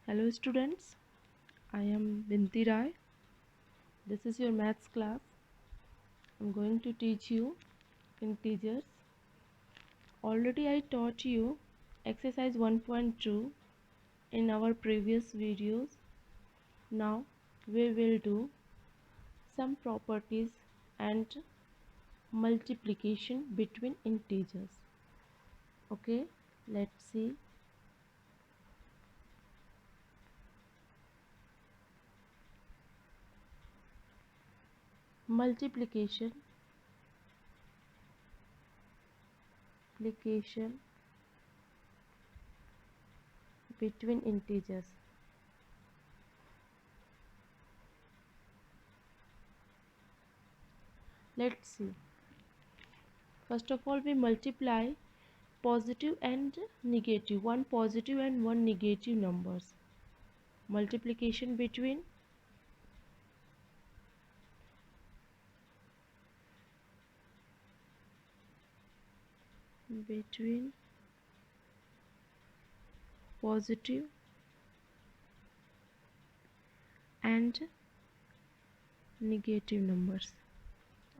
Hello students, I am Binti Rai. This is your maths class. I am going to teach you integers. Already I taught you exercise 1.2 in our previous videos. Now we will do some properties and multiplication between integers. Okay, let's see. Multiplication between integers. Let's see. First of all, we multiply positive and negative, one positive and one negative numbers. Multiplication between positive and negative numbers.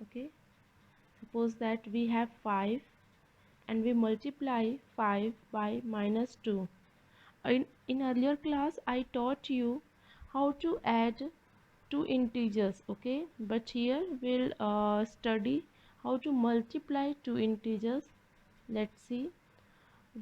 Okay, suppose that we have 5 and we multiply 5 by -2. In earlier class I taught you how to add two integers, okay, but here we'll study how to multiply two integers. Let's see.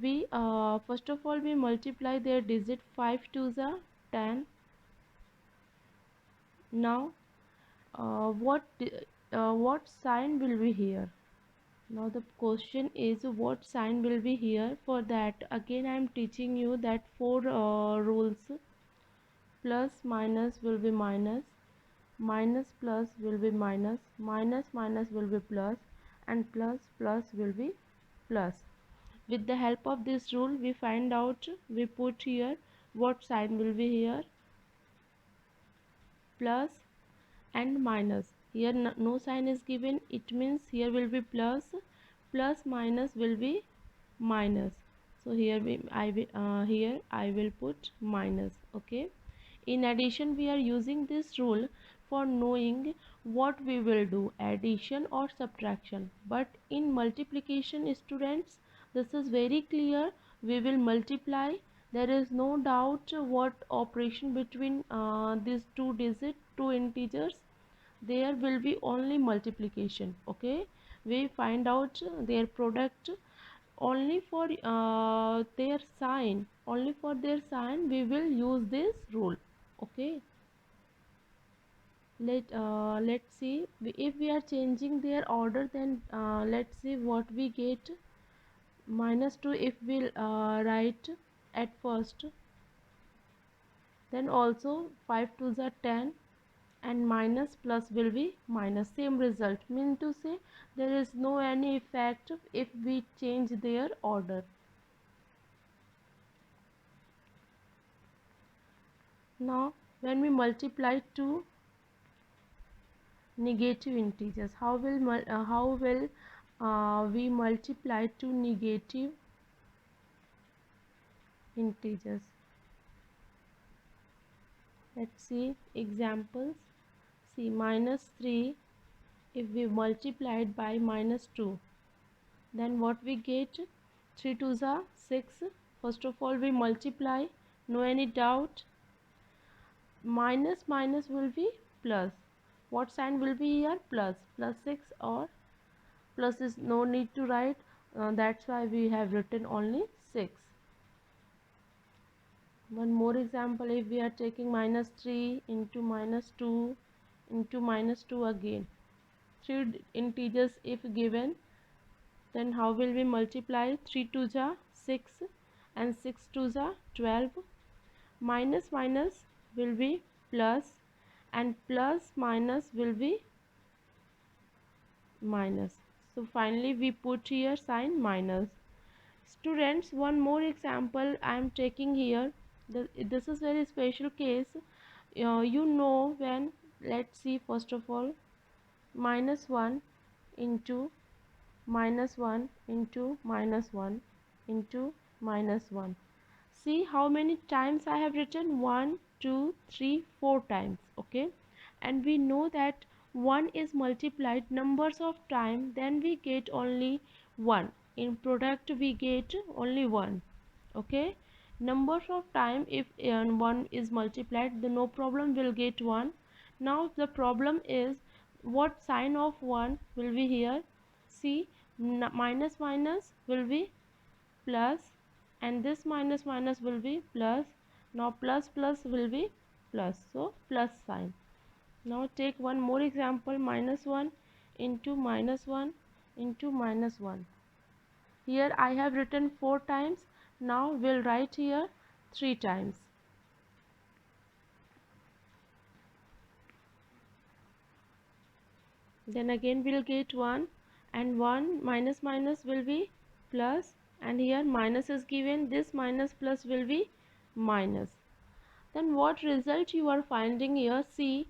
We first of all we multiply their digit. 5 2s are 10. Now what sign will be here? Now the question is what sign will be here. For that again I am teaching you that four rules. Plus minus will be minus, minus plus will be minus, minus minus will be plus, and plus plus will be plus. With the help of this rule we find out, we put here what sign will be here. Plus and minus. Here no sign is given, it means here will be plus, plus minus will be minus. So here I will put minus. Okay, in addition we are using this rule for knowing what we will do, addition or subtraction. But in multiplication, students, this is very clear, we will multiply. There is no doubt what operation between these two digits, two integers, there will be only multiplication. Okay, we find out their product only for their sign, only for their sign we will use this rule. Okay, let's see, if we are changing their order, then let's see what we get. -2 if we'll write at first, then also 5 2s are 10, and minus plus will be minus, same result. Mean to say there is no any effect if we change their order. Now when we multiply two negative integers, how will we multiply two negative integers? Let's see examples. See, -3 if we multiply it by -2, then what we get? 3 2s are 6. First of all we multiply, no any doubt, minus minus will be plus. What sign will be here? Plus. Plus 6, or plus is no need to write, that's why we have written only 6. One more example, if we are taking -3 into -2 into -2 again, three integers if given, then how will we multiply? 3 2s are 6 and 6 2s are 12. Minus minus will be plus, and plus minus will be minus. So finally we put here sign minus. Students, one more example I am taking here. This is very special case. When, let's see, first of all, -1 into -1 into -1 into -1. see how many times I have written 1, 2, 3, 4 times. Okay, and we know that 1 is multiplied numbers of time, then we get only 1. In product we get only 1. Okay, numbers of time, if 1 is multiplied, then no problem, will get 1. Now the problem is what sign of 1 will be here. See, minus minus will be plus, and this minus minus will be plus. Now plus plus will be plus, so plus sign. Now take one more example, minus 1 into minus 1 into minus 1. Here I have written 4 times. Now we'll write here 3 times. Then again we'll get 1, and 1 minus minus will be plus, and here minus is given, this minus plus will be minus. Then what result you are finding here? See,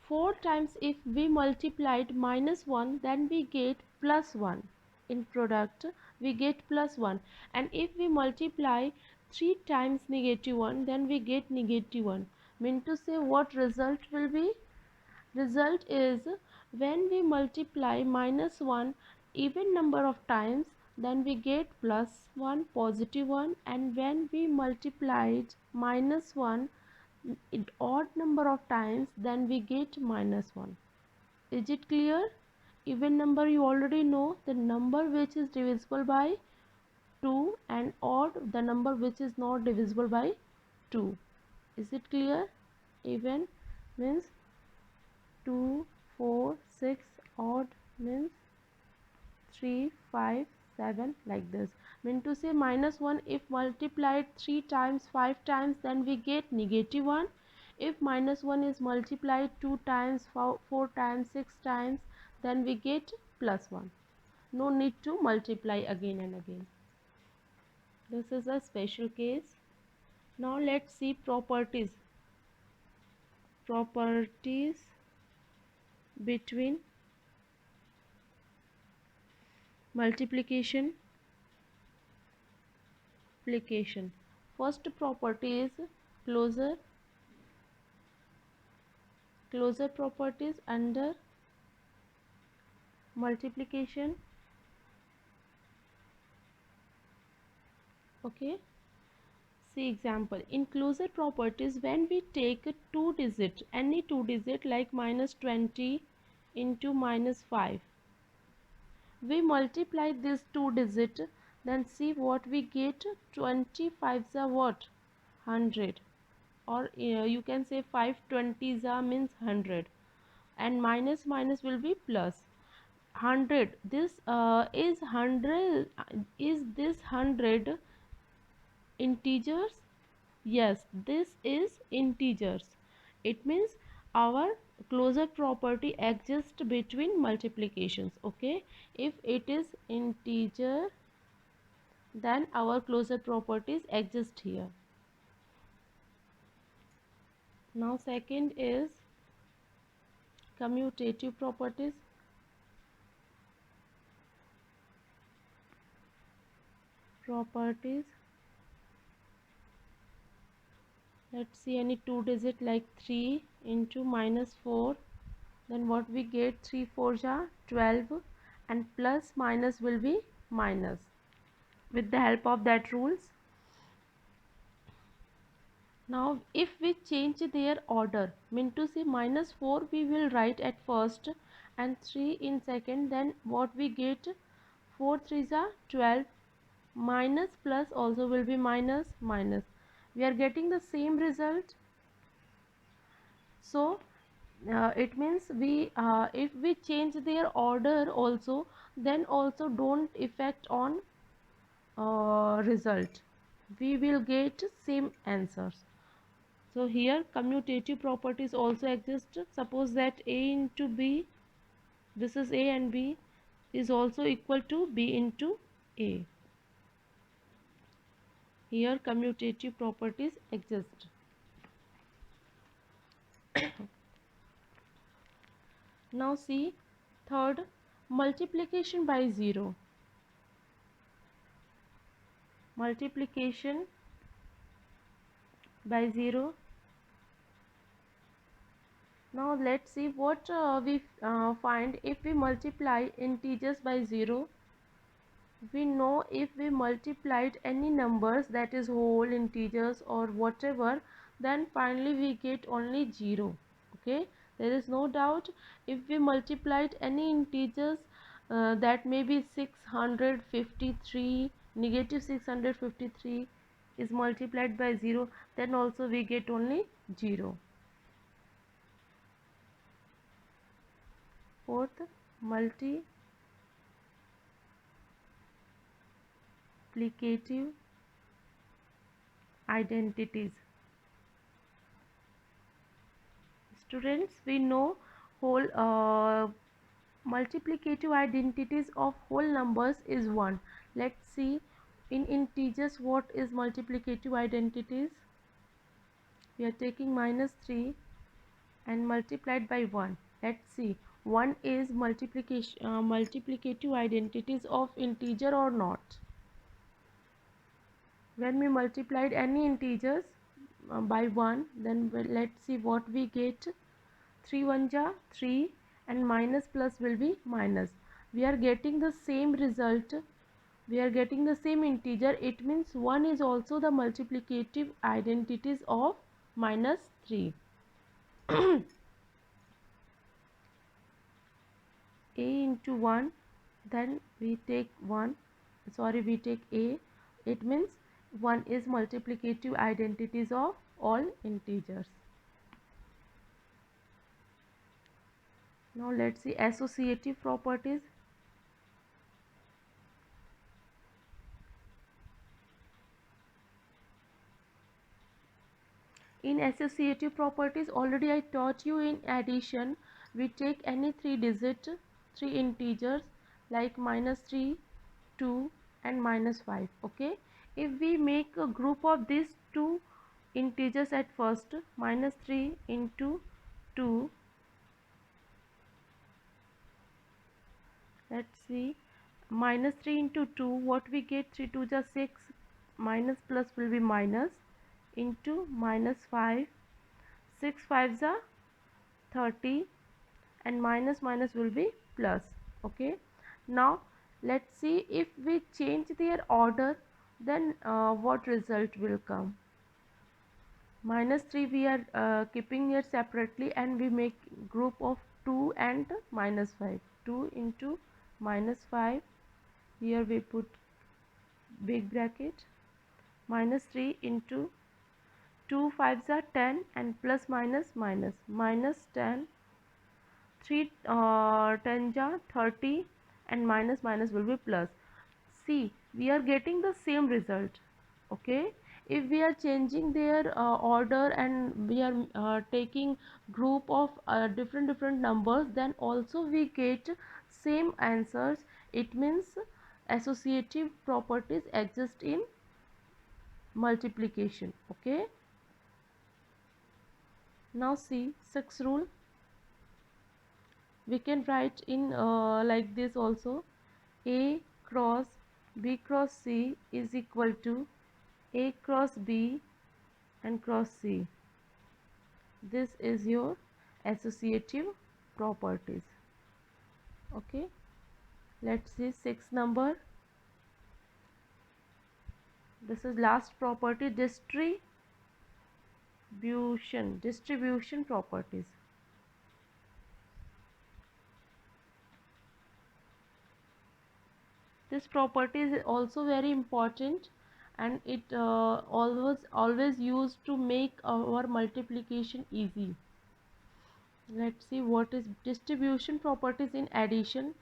4 times if we multiplied minus 1, then we get plus 1. In product we get plus 1, and if we multiply 3 times negative 1, then we get negative 1. Mean to say what result will be? Result is when we multiply minus 1 even number of times, then we get plus 1 positive 1, and when we multiplied minus 1 odd number of times, then we get minus 1. Is it clear? Even number you already know, the number which is divisible by 2, and odd the number which is not divisible by 2. Is it clear? Even means 2, 4, 6, odd means 3, 5, 7, like this. Mean to say minus 1 if multiplied 3 times, 5 times, then we get negative 1. If minus 1 is multiplied 2 times, 4 times, 6 times, then we get plus 1. No need to multiply again and again. This is a special case. Now let's see properties. Properties between multiplication, multiplication. First property is closure. Closure properties under multiplication. Okay, see example. In closure properties, when we take a 2 digit, any 2 digit like minus 20 into minus 5, we multiply this 2 digit, then see what we get. 25s are what? 100, or you can say 520s are means 100, and minus minus will be plus 100. This is 100. Is this 100 integers? Yes, this is integers. It means our closure property exists between multiplications. Okay, if it is integer, then our closure properties exist here. Now second is commutative properties. Let's see any 2 digit like 3 into minus 4, then what we get? 3 4s are 12, and plus minus will be minus with the help of that rules. Now if we change their order, mean to say minus 4 we will write at first and 3 in second, then what we get? 4 3s are 12, minus plus also will be minus minus. We are getting the same result. So it means we if we change their order also, then also don't affect on result. We will get same answers. So here commutative properties also exist. Suppose that A into B, this is A and B, is also equal to B into A. Here commutative properties exist. Now see third, multiplication by 0. Multiplication by 0. Now let's see what we find if we multiply integers by 0. We know if we multiplied any numbers, that is whole, integers or whatever, then finally we get only 0. Okay, there is no doubt. If we multiplied any integers, that may be 653, negative 653 is multiplied by 0, then also we get only 0. Fourth, multiplicative identities. Students, we know whole multiplicative identities of whole numbers is 1. Let's see in integers what is multiplicative identities. We are taking -3 and multiplied by 1. Let's see, 1 is multiplicative identities of integer or not. When we multiplied any integers by 1, then let's see what we get. 3 1 ja 3 and minus plus will be minus. We are getting the same result. We are getting the same integer. It means 1 is also the multiplicative identities of -3. A into 1, then we take 1, sorry, we take A. It means 1 is multiplicative identities of all integers. Now let's see associative properties. In associative properties, already I taught you in addition, we take any 3 integers like -3, 2 and -5. Okay, if we make a group of these two integers at first, -3 into 2, let's see, -3 into 2, what we get, 3 2 just 6, minus plus will be minus, into -5, 6 5 are 30 and minus minus will be plus. Okay, now let's see if we change their order, then what result will come. -3 we are keeping here separately and we make group of 2 and -5. 2 into -5, here we put big bracket, -3 into 2 5s are 10 and plus minus minus, -10, 3 10 ja 30 and minus minus will be plus. See, we are getting the same result. Okay, if we are changing their order and we are taking group of different numbers, then also we get same answers. It means associative properties exist in multiplication. Okay, now see sixth rule. We can write in like this also. A cross B cross C is equal to A cross B and cross C. This is your associative properties. Okay, let's see sixth number. This is last property, distribution properties. This property is also very important and it always used to make our multiplication easy. Let's see what is distribution properties in addition.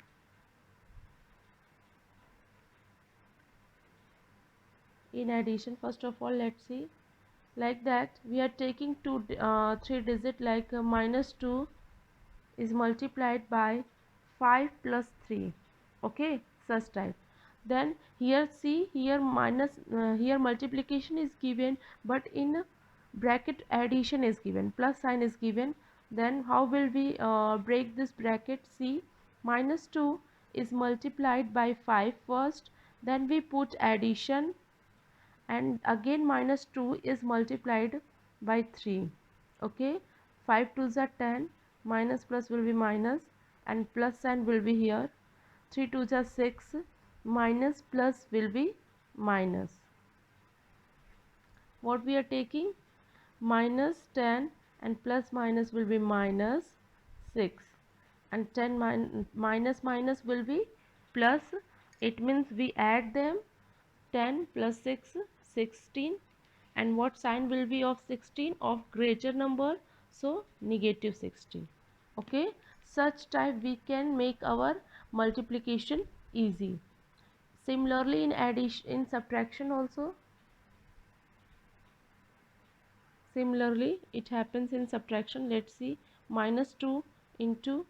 In addition, first of all, let's see, like that we are taking 3 digit, like -2 is multiplied by 5 plus 3. Okay, such type. Then here see, here minus, here multiplication is given, but in bracket addition is given, plus sign is given. Then how will we break this bracket? See, -2 is multiplied by 5 first, then we put addition, and again -2 is multiplied by 3. Okay, 5 2s are 10, minus plus will be minus, and plus sign will be here. 3 2s are 6, minus plus will be minus. What we are taking? Minus 10 and plus minus will be minus 6, and 10 minus minus will be plus. It means we add them. 10 plus 6 16, and what sign will be of 16? Of greater number, so negative 16. Okay, such type we can make our multiplication easy. Similarly in addition, in subtraction also, similarly it happens in subtraction. Let's see, minus 2 into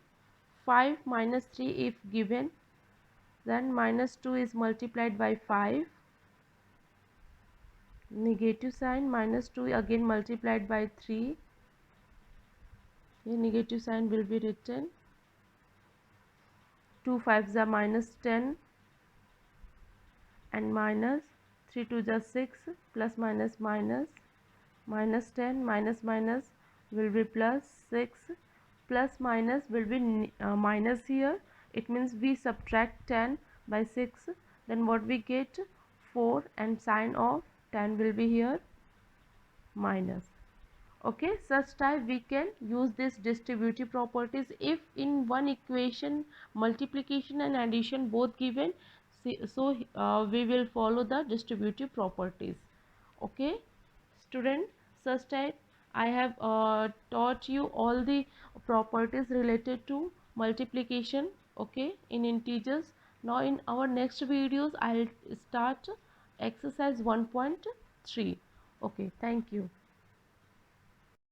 5 minus 3 if given, then minus 2 is multiplied by 5, negative sign, minus 2 again multiplied by 3, here negative sign will be written. 2 5s are minus 10, and minus 3 2s are 6, plus minus minus, minus 10 minus minus will be plus 6, plus minus will be minus here. It means we subtract 10 by 6, then what we get? 4, and sign of 10 will be here, minus. Okay, such type we can use this distributive properties if in one equation multiplication and addition both given. So we will follow the distributive properties. Okay student, such type I have taught you all the properties related to multiplication, okay, in integers. Now in our next videos I'll start exercise 1.3. Okay, thank you.